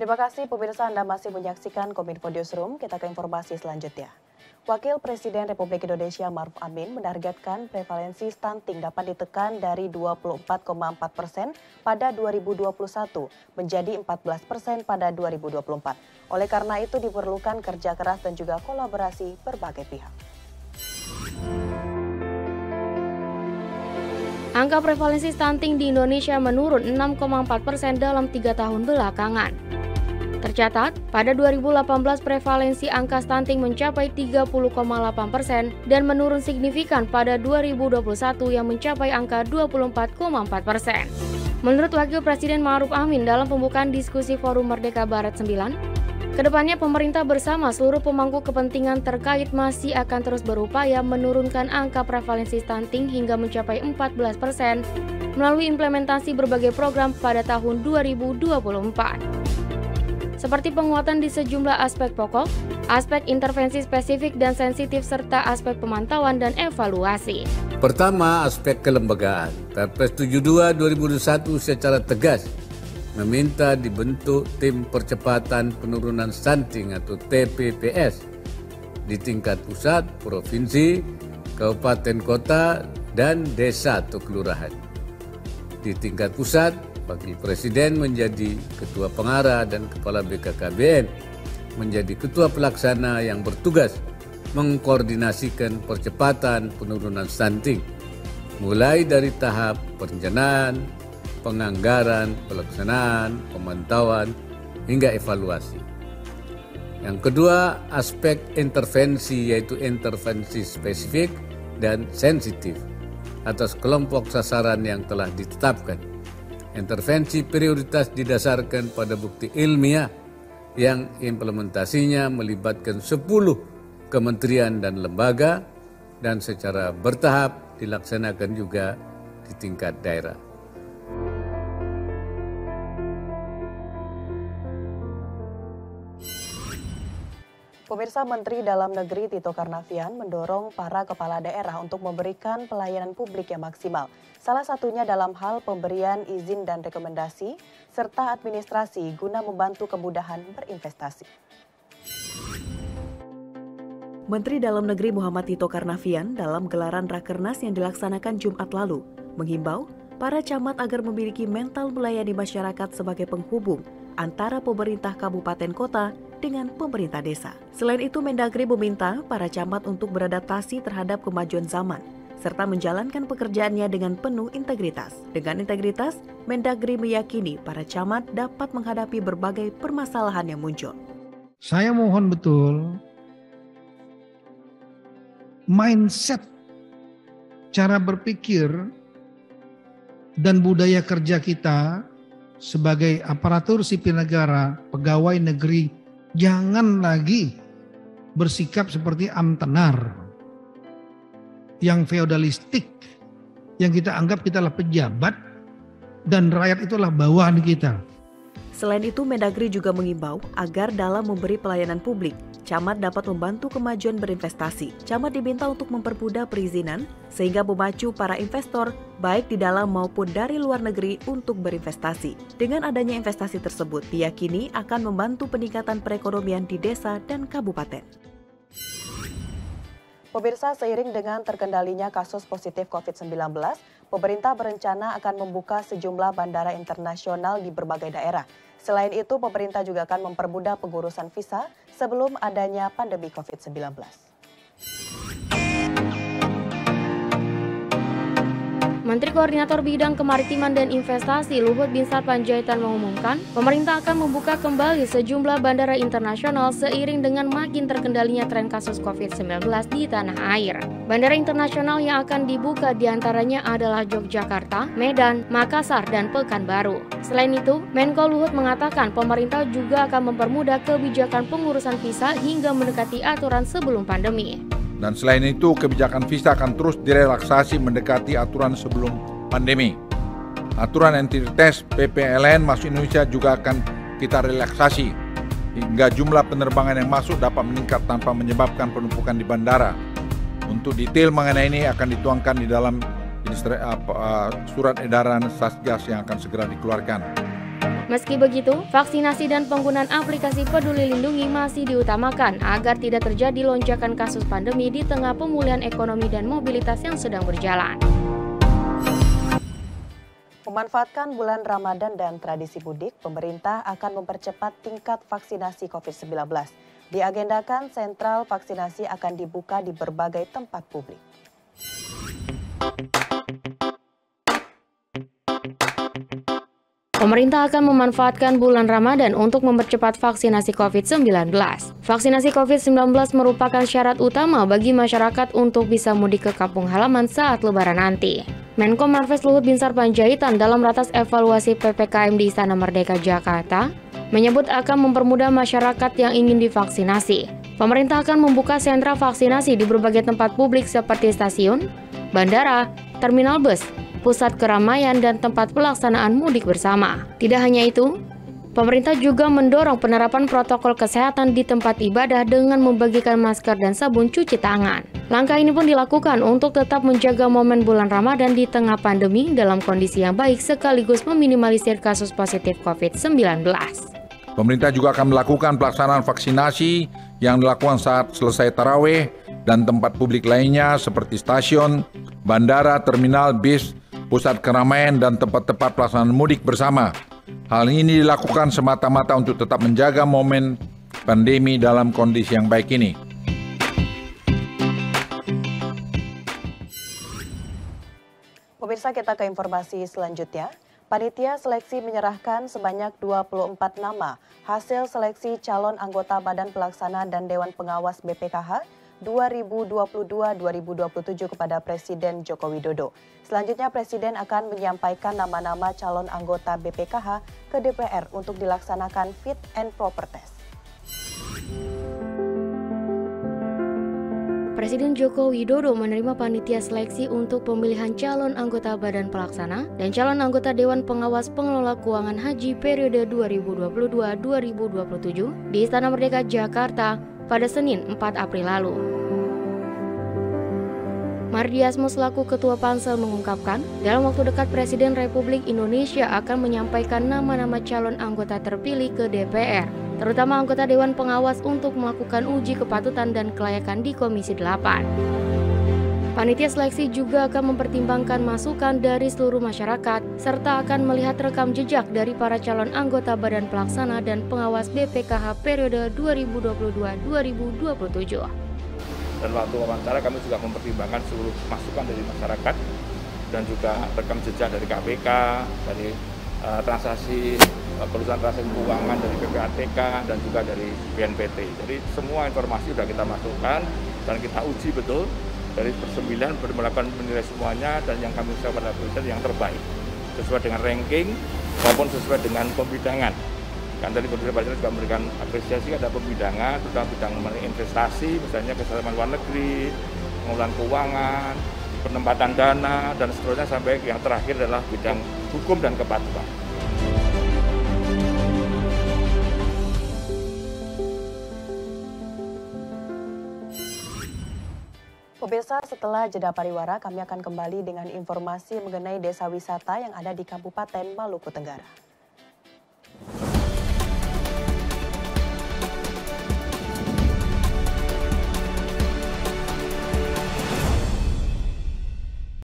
Terima kasih pemirsa, Anda masih menyaksikan Kominfo Newsroom. Kita ke informasi selanjutnya. Wakil Presiden Republik Indonesia Maruf Amin menargetkan prevalensi stunting dapat ditekan dari 24,4% pada 2021 menjadi 14% pada 2024. Oleh karena itu diperlukan kerja keras dan juga kolaborasi berbagai pihak. Angka prevalensi stunting di Indonesia menurun 6,4% dalam 3 tahun belakangan. Tercatat, pada 2018 prevalensi angka stunting mencapai 30,8% dan menurun signifikan pada 2021 yang mencapai angka 24,4%. Menurut Wakil Presiden Maruf Amin dalam pembukaan diskusi Forum Merdeka Barat 9, kedepannya pemerintah bersama seluruh pemangku kepentingan terkait masih akan terus berupaya menurunkan angka prevalensi stunting hingga mencapai 14% melalui implementasi berbagai program pada tahun 2024. Seperti penguatan di sejumlah aspek pokok, aspek intervensi spesifik dan sensitif, serta aspek pemantauan dan evaluasi. Pertama, aspek kelembagaan. Perpres 72/2021 secara tegas meminta dibentuk tim percepatan penurunan stunting atau TPPS di tingkat pusat, provinsi, kabupaten kota, dan desa atau kelurahan. Di tingkat pusat, Wakil Presiden menjadi Ketua Pengarah dan Kepala BKKBN menjadi Ketua Pelaksana yang bertugas mengkoordinasikan percepatan penurunan stunting, mulai dari tahap perencanaan, penganggaran, pelaksanaan, pemantauan, hingga evaluasi. Yang kedua, aspek intervensi, yaitu intervensi spesifik dan sensitif atas kelompok sasaran yang telah ditetapkan. Intervensi prioritas didasarkan pada bukti ilmiah yang implementasinya melibatkan 10 kementerian dan lembaga dan secara bertahap dilaksanakan juga di tingkat daerah. Pemirsa, Menteri Dalam Negeri Tito Karnavian mendorong para kepala daerah untuk memberikan pelayanan publik yang maksimal. Salah satunya dalam hal pemberian izin dan rekomendasi, serta administrasi guna membantu kemudahan berinvestasi. Menteri Dalam Negeri Muhammad Tito Karnavian dalam gelaran Rakernas yang dilaksanakan Jumat lalu menghimbau para camat agar memiliki mental melayani masyarakat sebagai penghubung antara pemerintah kabupaten kota dengan pemerintah desa. Selain itu, Mendagri meminta para camat untuk beradaptasi terhadap kemajuan zaman, serta menjalankan pekerjaannya dengan penuh integritas. Dengan integritas, Mendagri meyakini para camat dapat menghadapi berbagai permasalahan yang muncul. Saya mohon betul, mindset, cara berpikir, dan budaya kerja kita sebagai aparatur sipil negara, pegawai negeri, jangan lagi bersikap seperti amtenar yang feodalistik, yang kita anggap kita adalah pejabat dan rakyat itulah bawahan kita. Selain itu, Mendagri juga mengimbau agar dalam memberi pelayanan publik, camat dapat membantu kemajuan berinvestasi. Camat diminta untuk mempermudah perizinan sehingga memacu para investor baik di dalam maupun dari luar negeri untuk berinvestasi. Dengan adanya investasi tersebut diyakini akan membantu peningkatan perekonomian di desa dan kabupaten. Pemirsa, seiring dengan terkendalinya kasus positif COVID-19, pemerintah berencana akan membuka sejumlah bandara internasional di berbagai daerah. Selain itu, pemerintah juga akan mempermudah pengurusan visa sebelum adanya pandemi COVID-19. Menteri Koordinator Bidang Kemaritiman dan Investasi Luhut Binsar Panjaitan mengumumkan, pemerintah akan membuka kembali sejumlah bandara internasional seiring dengan makin terkendalinya tren kasus COVID-19 di tanah air. Bandara internasional yang akan dibuka diantaranya adalah Yogyakarta, Medan, Makassar, dan Pekanbaru. Selain itu, Menko Luhut mengatakan pemerintah juga akan mempermudah kebijakan pengurusan visa hingga mendekati aturan sebelum pandemi. Dan selain itu, kebijakan visa akan terus direlaksasi mendekati aturan sebelum pandemi. Aturan entitas PPLN masuk Indonesia juga akan kita relaksasi, hingga jumlah penerbangan yang masuk dapat meningkat tanpa menyebabkan penumpukan di bandara. Untuk detail mengenai ini akan dituangkan di dalam surat edaran Satgas yang akan segera dikeluarkan. Meski begitu, vaksinasi dan penggunaan aplikasi Peduli Lindungi masih diutamakan agar tidak terjadi lonjakan kasus pandemi di tengah pemulihan ekonomi dan mobilitas yang sedang berjalan. Memanfaatkan bulan Ramadan dan tradisi mudik, pemerintah akan mempercepat tingkat vaksinasi COVID-19. Diagendakan sentral vaksinasi akan dibuka di berbagai tempat publik. Pemerintah akan memanfaatkan bulan Ramadan untuk mempercepat vaksinasi COVID-19. Vaksinasi COVID-19 merupakan syarat utama bagi masyarakat untuk bisa mudik ke kampung halaman saat Lebaran nanti. Menko Marves Luhut Binsar Panjaitan dalam ratas evaluasi PPKM di Istana Merdeka Jakarta menyebut akan mempermudah masyarakat yang ingin divaksinasi. Pemerintah akan membuka sentra vaksinasi di berbagai tempat publik seperti stasiun, bandara, terminal bus, pusat keramaian, dan tempat pelaksanaan mudik bersama. Tidak hanya itu, pemerintah juga mendorong penerapan protokol kesehatan di tempat ibadah dengan membagikan masker dan sabun cuci tangan. Langkah ini pun dilakukan untuk tetap menjaga momen bulan Ramadan di tengah pandemi dalam kondisi yang baik sekaligus meminimalisir kasus positif COVID-19. Pemerintah juga akan melakukan pelaksanaan vaksinasi yang dilakukan saat selesai tarawih dan tempat publik lainnya seperti stasiun, bandara, terminal, bis, pusat keramaian, dan tempat-tempat pelaksanaan mudik bersama. Hal ini dilakukan semata-mata untuk tetap menjaga momen pandemi dalam kondisi yang baik ini. Pemirsa, kita ke informasi selanjutnya. Panitia seleksi menyerahkan sebanyak 24 nama hasil seleksi calon anggota Badan Pelaksana dan Dewan Pengawas BPKH 2022-2027 kepada Presiden Joko Widodo. Selanjutnya Presiden akan menyampaikan nama-nama calon anggota BPKH ke DPR untuk dilaksanakan fit and proper test. Presiden Joko Widodo menerima panitia seleksi untuk pemilihan calon anggota Badan Pelaksana dan calon anggota Dewan Pengawas Pengelola Keuangan Haji periode 2022-2027 di Istana Merdeka Jakarta pada Senin 4 April lalu. Mardiasmo selaku Ketua Pansel mengungkapkan, dalam waktu dekat Presiden Republik Indonesia akan menyampaikan nama-nama calon anggota terpilih ke DPR, terutama anggota Dewan Pengawas untuk melakukan uji kepatutan dan kelayakan di Komisi 8. Panitia seleksi juga akan mempertimbangkan masukan dari seluruh masyarakat, serta akan melihat rekam jejak dari para calon anggota Badan Pelaksana dan Pengawas BPKH periode 2022-2027. Dan waktu wawancara kami juga mempertimbangkan seluruh masukan dari masyarakat dan juga rekam jejak dari KPK, dari transaksi perusahaan transaksi keuangan dari PPATK dan juga dari BNPT. Jadi semua informasi sudah kita masukkan dan kita uji betul dari persembilan melakukan menilai semuanya, dan yang kami usahakan pada presiden yang terbaik sesuai dengan ranking maupun sesuai dengan pembidangan. Kan tadi Presiden juga memberikan apresiasi ada pembidangan, terutama bidang investasi, misalnya kesehatan luar negeri, pengelolaan keuangan, penempatan dana, dan seterusnya sampai yang terakhir adalah bidang hukum dan kepatuhan. Pemirsa, setelah jeda pariwara, kami akan kembali dengan informasi mengenai desa wisata yang ada di Kabupaten Maluku Tenggara.